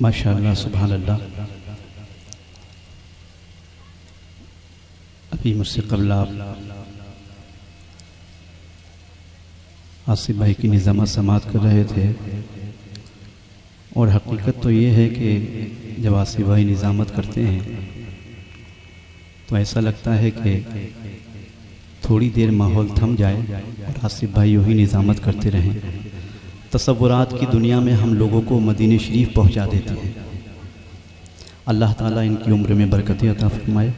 माशाअल्लाह सुभान अल्लाह। अभी मुझसे कबल आप आसिफ भाई की निज़ामत समात कर रहे थे और हकीकत तो ये है कि जब आसिफ भाई निज़ामत करते हैं तो ऐसा लगता है कि थोड़ी देर माहौल थम जाए और आसिफ भाई यूँ ही निज़ामत करते रहें। तसव्वुरात की दुनिया में हम लोगों को मदीने शरीफ पहुंचा देते हैं। अल्लाह ताला इनकी उम्र में बरकतें अता फरमाए।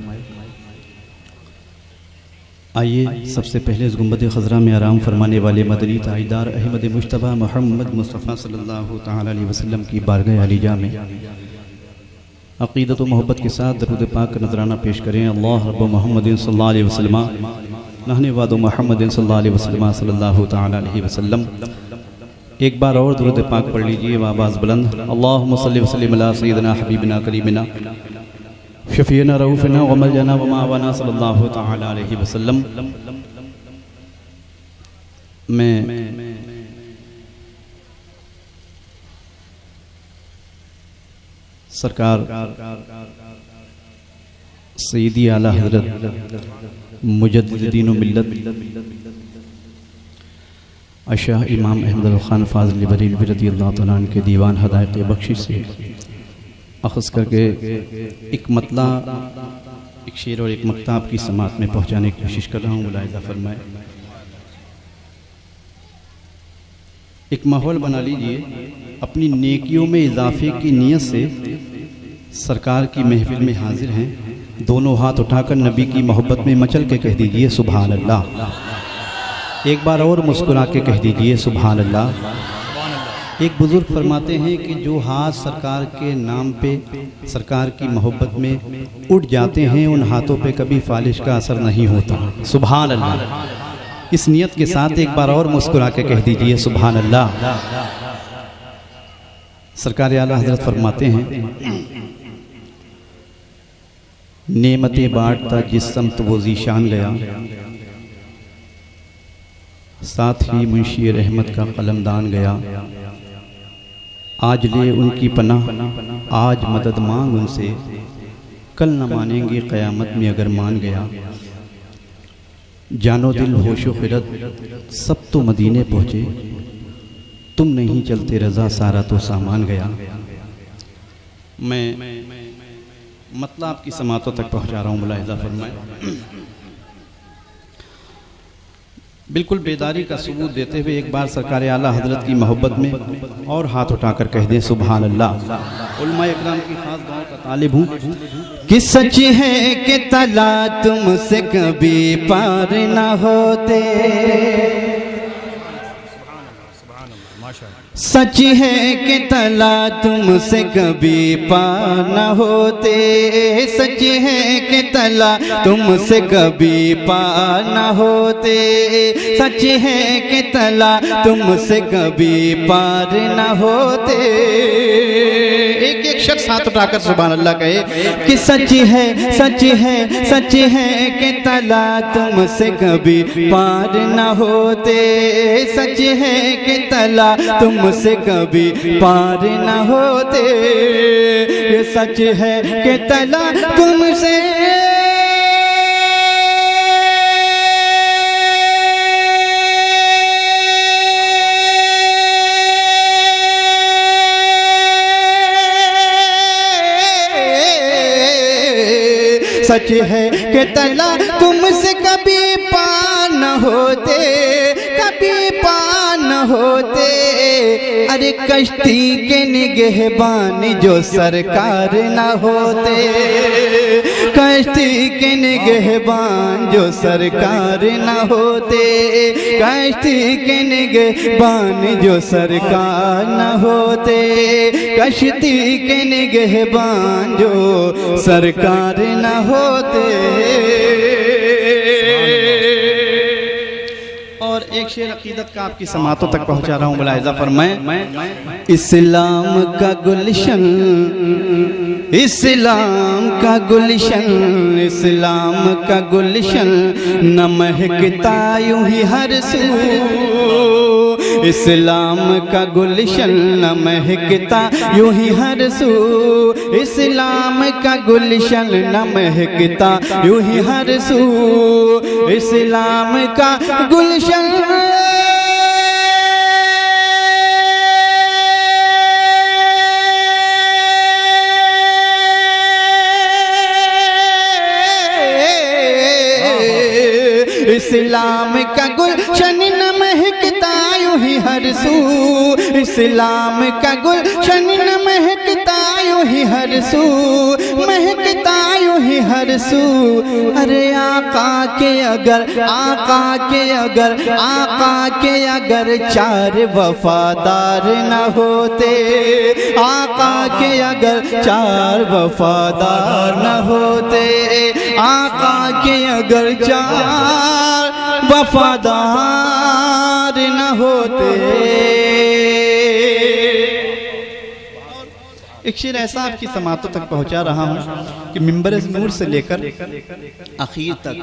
आइए सबसे पहले इस गुंबद खज़रा में आराम फरमाने वाले मदनी ताईदार अहमद मुश्तबा मोहम्मद मुस्तफ़ा सल्लल्लाहु तआला अलैहि वसल्लम की बारगाह आलिजा में अक़ीदत व मोहब्बत के साथ दरूद पाक का नजराना पेश करें। अल्लाह रब्ब मोहम्मद सल्लल्लाहु अलैहि वसल्लम नहने वाद मोहम्मद सल्लल्लाहु अलैहि वसल्लम सल्लल्लाहु तआला अलैहि वसल्लम। एक बार और दरूद पाक पढ़ लीजिए आवाज़ बुलंद। अल्लाहुम्मा सल्लि व सल्लिम अला सय्यिदिना हबीबिना करीमिना शफ़ीना रऊफ़िना व मलजना व मावाना सल्लल्लाहु तआला अलैहि वसल्लम। मैं सरकार सय्यदी आला हज़रत मुजद्दिदीन मिल्लत अशाह इमाम अहमद ख़ान फ़ाज़िल बरेलवी रज़ियल्लाहु तआला अन्हु के दीवान हदायत बख्शिश से अख़ज़ करके एक मतला, एक शेर और एक मक्ताब की समात में पहुँचाने की कोशिश कर रहा हूँ। मुलाहिज़ा फरमाए। एक माहौल बना लीजिए, अपनी नेकियों में इजाफे की नीयत से सरकार की महफिल में हाजिर हैं। दोनों हाथ उठाकर नबी की मोहब्बत में मचल के कह दीजिए सुभान अल्लाह। एक बार और मुस्कुरा के कह दीजिए सुभान अल्लाह। एक बुजुर्ग फरमाते हैं कि जो हाथ सरकार के नाम पे, सरकार की मोहब्बत में उठ जाते हैं, उन हाथों पे कभी फालिश का असर नहीं होता। सुभान अल्लाह। इस नियत के साथ एक बार और मुस्कुरा के कह दीजिए सुभान अल्लाह। सरकार आला हज़रत फरमाते हैं, नेमतें बांटता जिस समत वो ज़ीशान गया, साथ ही मुंशी रहमत का कलमदान गया। आज ले उनकी पनाह, आज मदद मांग उनसे, कल न मानेंगे क़यामत में अगर मान गया। जानो दिल होशो खिरत सब तो मदीने पहुँचे, तुम नहीं चलते रज़ा सारा तो सामान गया। मैं मतलब आपकी समातों तक पहुँचा रहा हूँ। मुलाहिज़ा फरमाए। बिल्कुल बेदारी का सबूत देते हुए एक बार सरकार आला हज़रत की मोहब्बत में और हाथ उठाकर कह दें सुभान अल्लाह। उलमा इकराम की खास दुआ का तालिब हूँ कि सच है कि तला तुमसे कभी पार ना होते, सच है कि तला तुमसे कभी पार न होते, सच है कि तला तुमसे कभी पार न होते, सच है कि तला तुमसे कभी पार न होते। एक एक शख्स हाथ उठाकर सुभान अल्लाह कहे कि सच है, सच है, सच है कि तला तुमसे कभी पार न होते, सच है कि तला तुमसे कभी पार न होते। ये सच है कि तला तुमसे सच है कि तला तुमसे कभी पार न होते, कभी पार न होते। अरे कश्ती के निगहबान जो सरकार न होते, कश्ती के निगहबान जो सरकार न होते, कश्ती के निगहबान जो सरकार न होते, कश्ती के निगहबान जो सरकार न होते। और एक शेर अकीदत का आपकी समातों तक पहुंचा रहा हूँ। मुलाहिज़ा फरमाएं। इस्लाम का गुलशन, इस्लाम का गुलशन, इस्लाम का गुलशन न महकता यूं ही हर सू, इस्लाम का गुलशन न महकता यूं ही हर सू, इस्लाम का गुलशन न महकता यूं ही हर सू, इस्लाम का गुलशन इस्लाम का गुलशन न महकता यूं ही हर सू, इस्लाम का गुलशन न महकता यूं ही हर सू, महकता यूं ही हर सू। अरे आका के अगर चार वफादार न होते, आका के अगर चार वफादार न होते, आका के अगर चार वफादार न होते। एक शेर ऐसा आपकी समातों तक पहुंचा रहा हूं कि मिंबर नूर से लेकर आखिर तक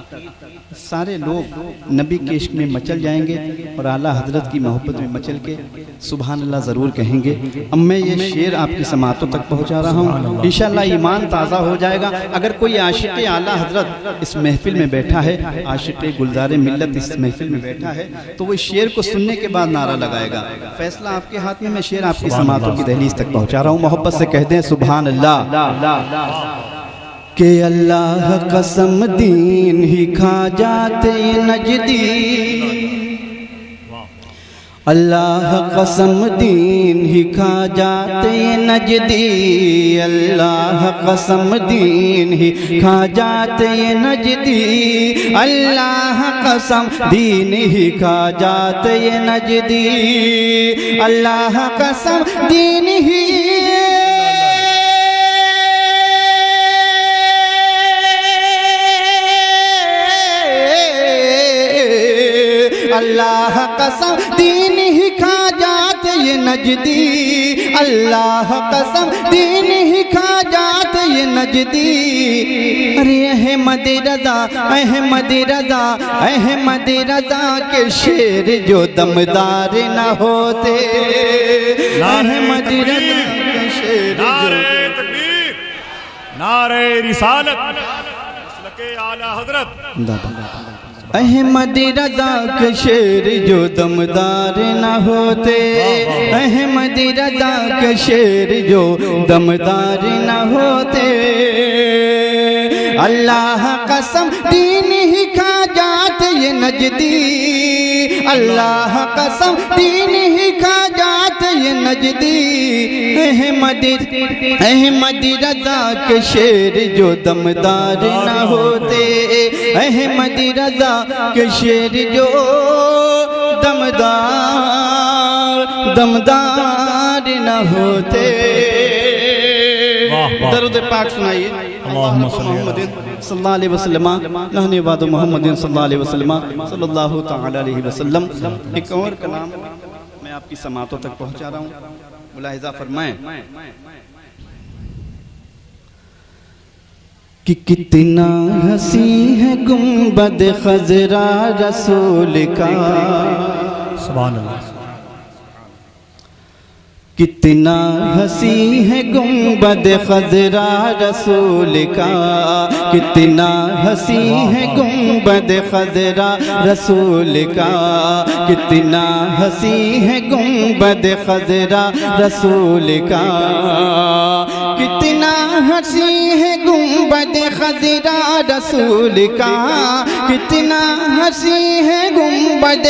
सारे लोग नबी के इश्क में मचल जाएंगे और आला हजरत की मोहब्बत में मचल के सुभान अल्लाह ज़रूर कहेंगे। अब मैं ये शेर आपकी समातों तक पहुंचा रहा हूं, इंशाअल्लाह ईमान ताज़ा हो जाएगा। अगर कोई आशिक़ आला हजरत इस महफिल में बैठा है, आशिक़ गुलज़ार मिल्लत इस महफिल में बैठा है, तो वो शेर को सुनने के बाद नारा लगाएगा। फैसला आपके हाथ में। मैं शेर आपकी समातों की दहलीज तक पहुँचा रहा हूँ, मोहब्बत से कह दें सुभान अल्लाह। के अल्लाह कसम दीन ही खा जाते नजदी, अल्लाह कसम दीन ही खा जाते नजदी, अल्लाह कसम दीन ही खा जाते नजदी, अल्लाह कसम दीन ही खा जाते नजदी, अल्लाह कसम दीन ही अल्लाह कसम दीन ही खा जाते ये नजदी, अल्लाह कसम दीन ही खा जाते ये नजदी। अरे अहमद रज़ा, अहमद रज़ा, अहमद रज़ा के शेर जो दमदार न होते, अहमद रज़ा के शेर नारे तकबीर, नारे रिसालत, मसलके आला हजरत। अहमद रज़ा के शेर जो दमदार न होते, अहमद रज़ा के शेर जो दमदार न होते, अल्लाह कसम दीन ही खा जाते ये नजदी, अल्लाह कसम दीन ही खा जाते ये नजदी। अहमद रज़ा के शेर जो दमदार न होते, अहमद रज़ा के शेर जो दमदार न होते। दरूद पाक सुनाइए। अल्लाहुम्मा सल्लल्लाहु अलैहि वसल्लम, नहने वादो मोहम्मदिन सल्लल्लाहु अलैहि वसल्लम, सल्लल्लाहु तआला अलैहि वसल्लम। एक और कलाम मैं आपकी समातों तक पहुंचा रहा हूँ, मुलाहिज़ा फरमाएं कि कितना हसी है गुंबद खजरा रसूल का, सुभान अल्लाह। कितना हसी है गुंबद खजरा रसूल का, कितना हसी है गुंबद खजरा रसूल का, कितना हसी है गुंबद खजरा रसूल का, कितना हसी है गुंबद खजरा रसूल का, कितना हसी है गुंबद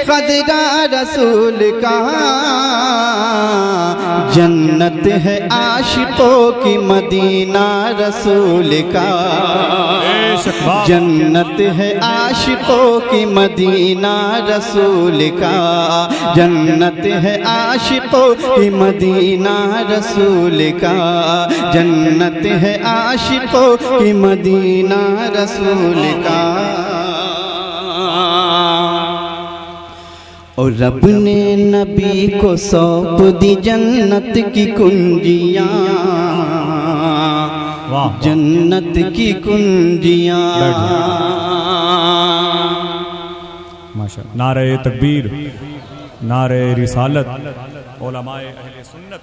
खजरा रसूल का। जन्नत है आशिकों की मदीना रसूल का, जन्नत है आशिकों की मदीना रसूल का, जन्नत है आशिकों की मदीना रसूल का, जन्नत है आशिकों की मदीना रसूल का। और रब ने नबी को सौंप दी जन्नत की कुंजियाँ, जन्नत की कुंजियाँ। माशाअल्लाह, नारे तकबीर, नारे रिसालत, उलमाए अहले सुन्नत।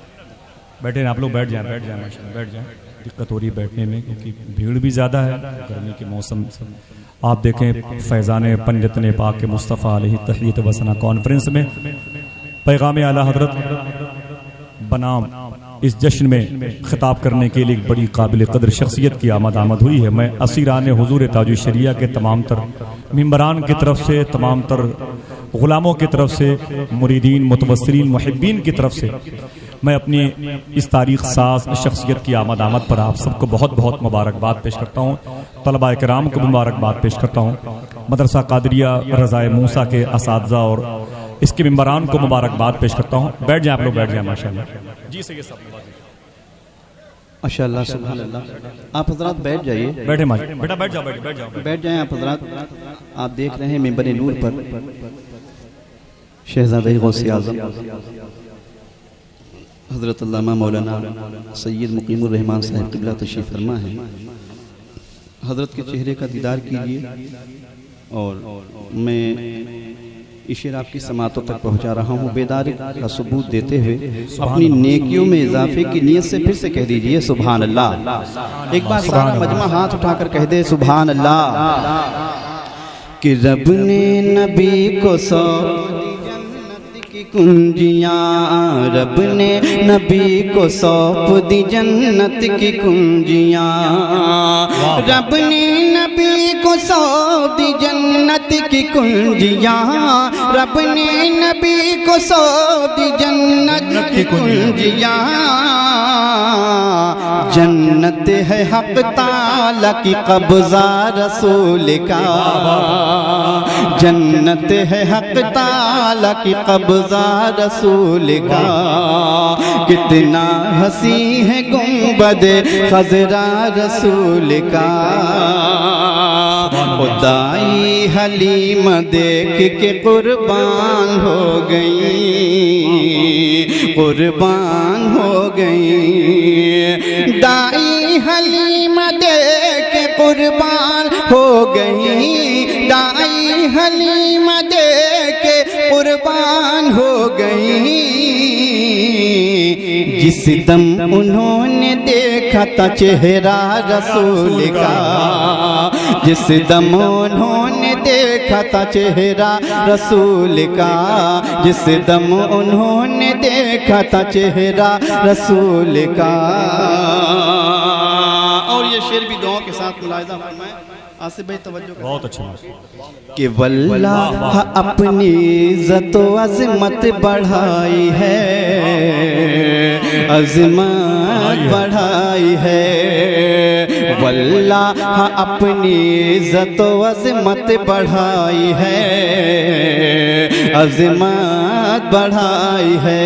बैठे आप लोग, बैठ जाएं माशाअल्लाह, बैठ जाएं। दिक्कत हो रही है बैठने में क्योंकि भीड़ भी ज़्यादा है, गर्मी के मौसम। आप देखें फैज़ान पंजतन पाक के मुस्तफ़ा अलैहि तहय्यत वसना कॉन्फ्रेंस में पैगाम आला हज़रत बनाम इस जश्न में खिताब करने के लिए एक बड़ी काबिल कदर शख्सियत की आमद हुई है। मैं असीरान हुजूर ताजुल शरिया के तमाम तर मिंबरान की तरफ से, तमाम तर गुलामों की तरफ से, मुरीदीन मुतवस्सिलीन मुहिब्बीन की तरफ से मैं अपनी इस तारीख साज शख्सियत की आमद पर आप सबको बहुत बहुत मुबारकबाद पेश करता हूँ। तलबा कराम को मुबारकबाद पेश करता हूँ। मदरसा कादरिया रज़ाए मूसा के असातिज़ा और इसके मिंबरान को मुबारकबाद पेश करता हूँ। बैठ जाए आप लोग, बैठ जाए माशाअल्लाह। जी सही सब माशाअल्लाह सुभान अल्लाह। आप हजरात बैठ जाइए, बैठे बेटा, बैठ जाओ, बैठ जाएं आप हजरात। आप देख रहे हैं मिंबर नूर पर शहज़ादे गौसे आज़म हजरत अल्लामा मौलाना सैयद मुकीमुर रहमान साहब क़िबला तशरीफ़ फरमा है। हजरत के चेहरे का दीदार कीजिए और मैं इशेर आपकी समातों तक पहुंचा रहा हूँ। बेदारी का सबूत देते हुए अपनी नेकियों में इजाफे की नीयत से फिर से कह दीजिए सुभान अल्लाह। एक बार सारा मजमा हाथ उठाकर कह दे सुभान अल्लाह। कि रब ने नबी को जन्नत की कुंजियाँ, रब ने नबी को सौंप दी जन्नत की कुंजियाँ, रब ने नबी को सौंप दी जन्नत की कुंजियाँ, रब ने नबी को सौंप दी जन्नत की कुंजियाँ। जन्नत है हक ताला की कब्ज़ा रसूल का, जन्नत है हक ताला की कब्ज़ा रसूल का। कितना हसी है गुंबद खज़रा रसूल का। खुदाई हलीम देख के कुर्बान हो गई, कुर्बान हो गई। दाई हलीम देख के कुर्बान हो गई, दाई हलीम देख के कुर्बान हो गई। जिस दम उन्होंने देखा था चेहरा रसूल का, जिस दम उन्होंने देखा था चेहरा रसूल का, जिस दम उन्होंने देखा था चेहरा रसूल का। और ये शेर भी दुआओं के साथ मुलाहिजा फरमाएं। आसिफ भाई तवज्जो करें। बहुत अच्छा। कि वल्लाह अपनी इज़्ज़त व अज़मत बढ़ाई है, अज़मत बढ़ाई है। वल्लाह अपनी इज़्ज़त व अज़मत बढ़ाई है, अज़मत बढ़ाई है।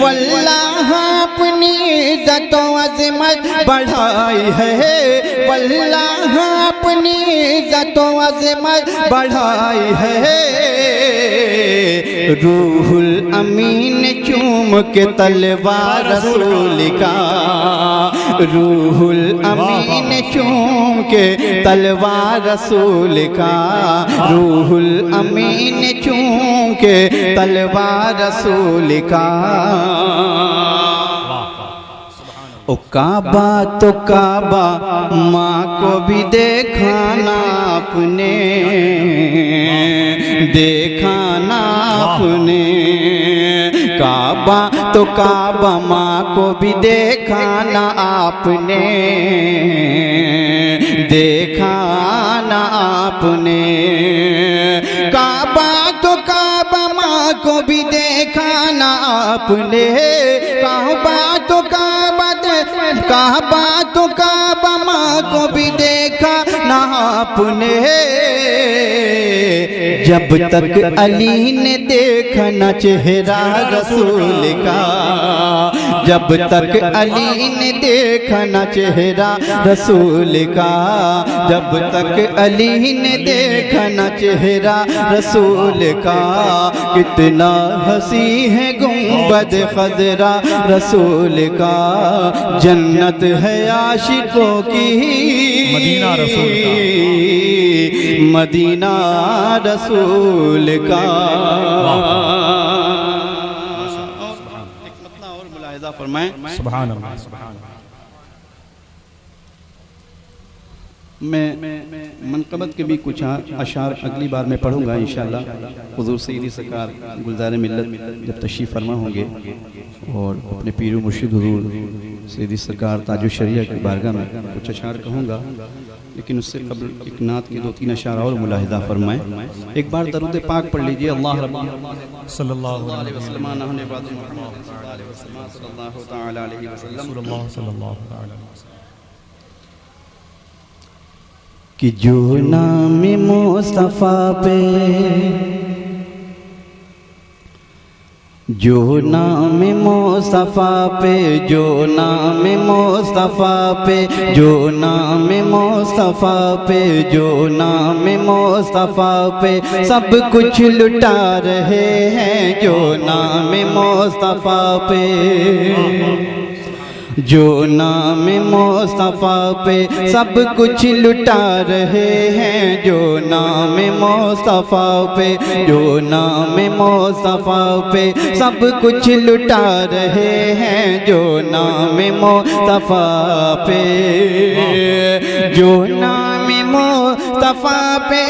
वल्लाह अपनी इज़्ज़त व अज़मत बढ़ाई है, वल्लाह अपनी इज़्ज़त व अज़मत बढ़ाई है। रूहुल अमीन चूम के तलवार रसूल का, रूहुल अमीन चूम के तलवार रसूल का, रूहुल अमीन चूम के तलवार रसूल का। ओ काबा तो काबा माँ को भी देखा ना आपने, देखा ना आपने। काबा तो काबा माँ को भी देखा ना आपने, देखा ना आपने। काबा तो काबा माँ को भी देखा ना आपने, काबा तो काबा तो काबा माँ को भी देखा ना आपने। जब तक अली ने देखा ना चेहरा रसूल का, जब तक अली ने देखा ना चेहरा रसूल का, जब तक अली ने देखा ना चेहरा रसूल का। कितना हसी है गुंबद खज़रा रसूल का। जन्नत है आशिकों की, मदीना रसूल का, मदीना रसूल रसूल का। एक मतला और मुलाहिजा फरमाएं। सुभान अल्लाह, सुभान अल्लाह। मैं मनक़बत के भी कुछ अशार अगली बार मैं पढ़ूंगा इंशाअल्लाह। हुज़ूर सैयदी सरकार गुलज़ार मिल्लत जब तशरीफ़ फरमा होंगे और अपने पीर मुर्शिद हुज़ूर सैयदी सरकार ताजुल शरिया की बारगाह में कुछ अशार कहूँगा, लेकिन उससे कबल एक नात के 2-3 अशार और मुलाहिज़ा फरमाएं। एक बार दरूद पाक पढ़ लीजिए। अल्लाह सल्लल्लाहु अलैहि वसल्लम कि जो नाम मुस्तफ़ा पे, जो नाम मुस्तफ़ा पे, जो नाम मुस्तफ़ा पे, जो नाम मुस्तफ़ा पे, जो नाम मुस्तफ़ा पे सब कुछ लुटा रहे हैं। जो नाम मुस्तफ़ा पे, जो नाम मुस्तफ़ा पे सब कुछ लुटा रहे हैं। जो नाम मुस्तफ़ा पे, जो नाम मुस्तफ़ा पे सब कुछ लुटा रहे हैं। जो नाम मुस्तफ़ा पे, जो नाम मुस्तफ़ा पे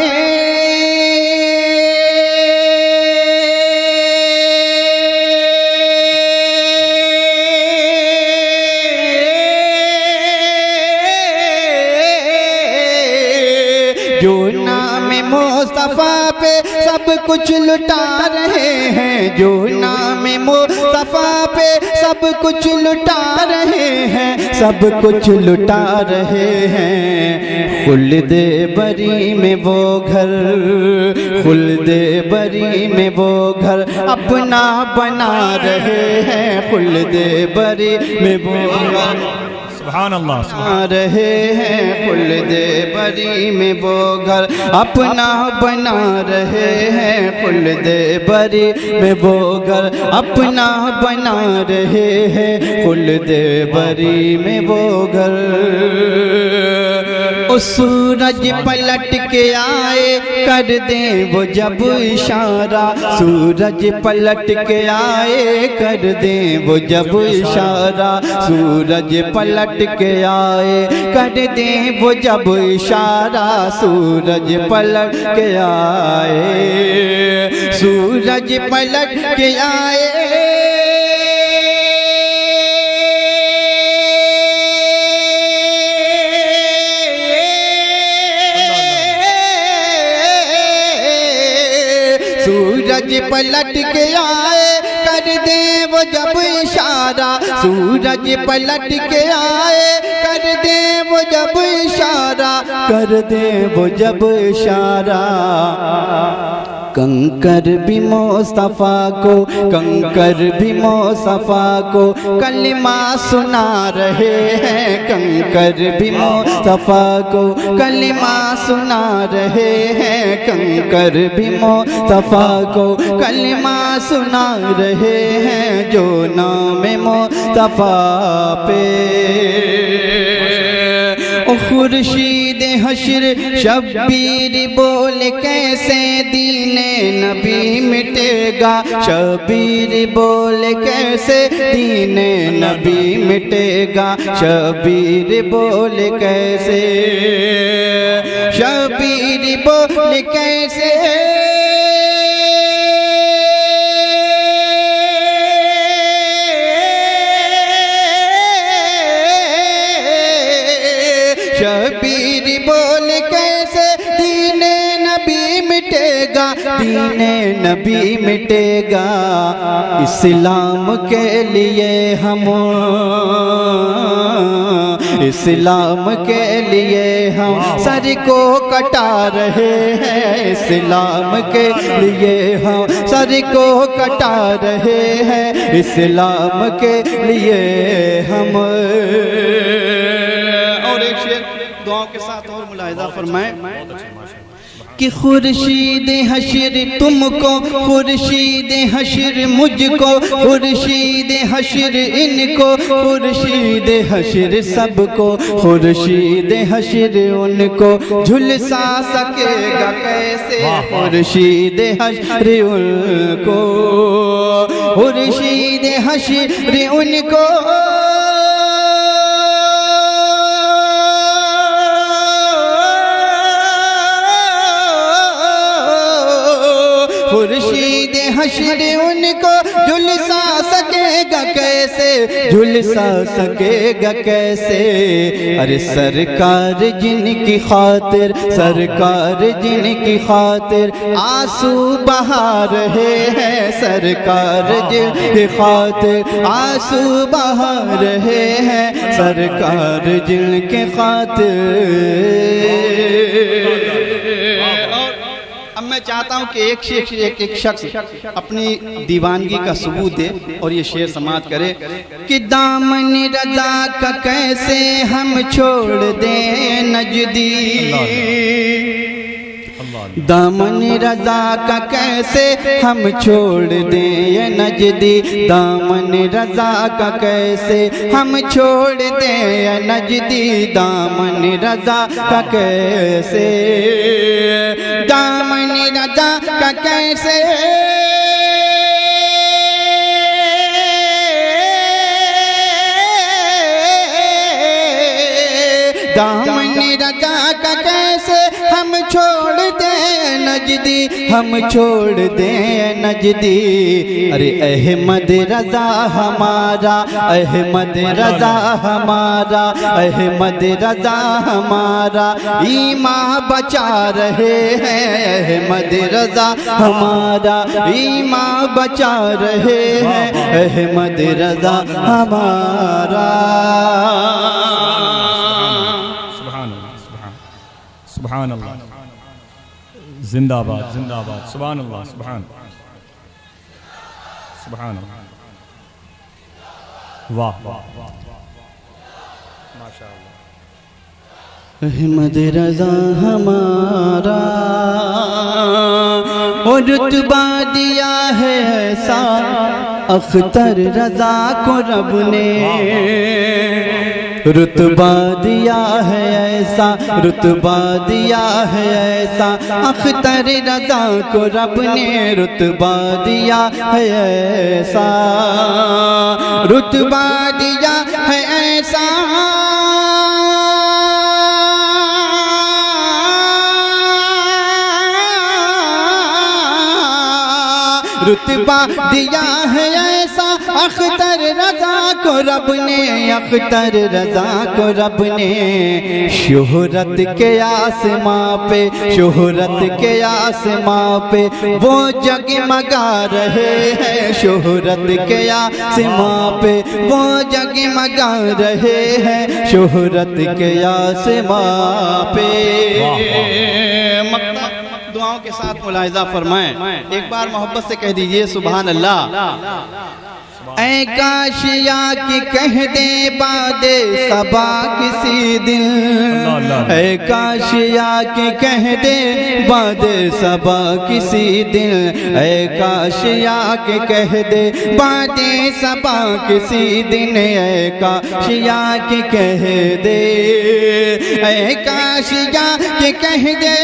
मुस्तफ़ा पे सब कुछ लुटा रहे हैं। जो नाम मुस्तफ़ा पे सब कुछ लुटा रहे हैं, सब कुछ लुटा रहे हैं। खुल्दे बरी में वो घर, खुल्दे बरी में वो घर अपना बना रहे हैं। खुल्दे बरी में वो घर सुभान अल्लाह, रहे हैं। खुल्दे बरी में वो घर अपना बना रहे हैं। खुल्दे बरी में वो घर अपना बना रहे हैं। खुल्दे बरी में वो घर। उस सूरज पलट के आए कर दे वो जब इशारा, सूरज पलट के आए कर दे वो जब इशारा, सूरज पलट के आए कर दे वो जब इशारा, सूरज पलट के आए, सूरज पलट के आए। सूरज पलट के आए कर दे वो जब इशारा, सूरज पलट के आए कर दे वो जब इशारा, कर दे वो जब इशारा। कंकर भी मुस्तफ़ा को, कंकर भी मुस्तफ़ा को कलिमा सुना रहे हैं। कंकर भी मुस्तफ़ा को कलिमा सुना रहे हैं। कंकर भी मुस्तफ़ा को कलिमा सुना रहे हैं। जो नाम मुस्तफ़ा पे खुर्शीद हश्र शब्बीर बोल कैसे दीने नबी मिटेगा, शबीर बोल कैसे दीने नबी मिटेगा, शबीर बोल कैसे, शबीर बोल कैसे। शबीर बोल कैसे दीने नबी मिटेगा, दीने नबी मिटेगा। इस्लाम के लिए हम, इस्लाम के लिए हम सर को कटा रहे हैं। इस्लाम के लिए हम सर को कटा रहे हैं। इस्लाम के लिए हम। और एक शेर दुआओं के साथ और मुलाहिजा फरमाएं। कि खुर्शीद हशर तुमको, खुर्शीद हशर मुझको, खुर्शीद हशर इनको, खुर्शीद हशर सबको, खुर्शीद हशर उनको, झुलसा सकेगा कैसे खुर्शीद हशर उनको, खुर्शीद हशर उनको, खुर्शीद हशर उनको, झुलसा सकेगा कैसे, झुलसा सकेगा कैसे। अरे सरकार जिनकी खातिर, सरकार जिनकी खातिर आंसू बहा रहे हैं, सरकार जिनकी खातिर आंसू बहा रहे हैं, सरकार जिनके खातिर। अब मैं चाहता हूं कि एक शख्स अपनी दीवानगी का सबूत दे और ये शेर समाप्त करे कि दामन रज़ा का कैसे हम छोड़ दें नजदी, दामन रज़ा का कैसे हम छोड़ दें ये नजदी, दामन रज़ा का कैसे हम छोड़ दें ये नजदी, दामन रज़ा का कैसे, दामन रज़ा का कैसे, दामन रज़ा का कैसे हम छोड़ दें नजदी, हम छोड़ दें नजदी। अरे अहमद रज़ा हमारा, अहमद रज़ा हमारा, अहमद रज़ा हमारा ईमान बचा रहे हैं, अहमद रज़ा हमारा ईमान बचा रहे हैं, अहमद रज़ा हमारा। सुभान अल्लाह, जिंदाबाद जिंदाबाद, सुभान अल्लाह, सुभान सुभान अल्लाह, वाह वाह वाह, माशाअल्लाह। अहमद रज़ा हमारा और रुतबा दिया है ऐसा अख्तर रज़ा को रब ने, रुतबा दिया है ऐसा, रुतबा दिया है ऐसा अख्तर रज़ा को रब ने, रुतबा दिया है ऐसा, रुतबा दिया है ऐसा, रुतबा दिया है ऐसा अख्तर रज़ा को रब ने, अख्तर रज़ा को रब ने। शोहरत के आसमां पे, शोहरत के आसमां पे वो जगमगा रहे हैं, शोहरत के आसमां पे वो जगमगा रहे हैं, शोहरत के आसमां पे। दुआओं के साथ मुलाहिज़ा फरमाएं, एक बार मोहब्बत से कह दीजिए सुभान अल्लाह। ऐ काशिया की कह दे बादे सबा किसी दिन, ऐ काशिया की कह दे बादे सबा किसी दिन, ऐ काशिया की कह दे बादे सबा किसी दिन, ऐ काशिया की कह दे, ऐ काशिया की कह दे,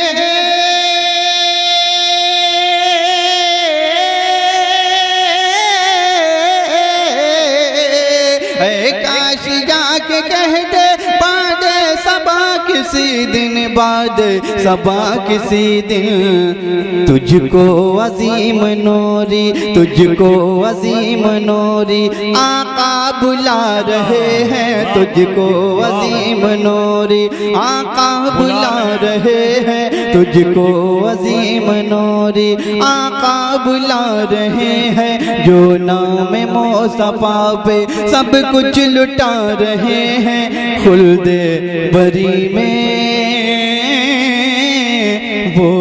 कह दे बाद सबा किसी दिन, बाद सबा किसी दिन। तुझको अजीम नूरी, तुझको अजीम नूरी आका बुला रहे हैं, तुझको अजीम नूरी आका बुला रहे हैं, तुझको अजीम नूरी आका बुला रहे हैं। जो नाम मुस्तफा पे सब कुछ लुटा रहे हैं, खुल्दे बरी में वो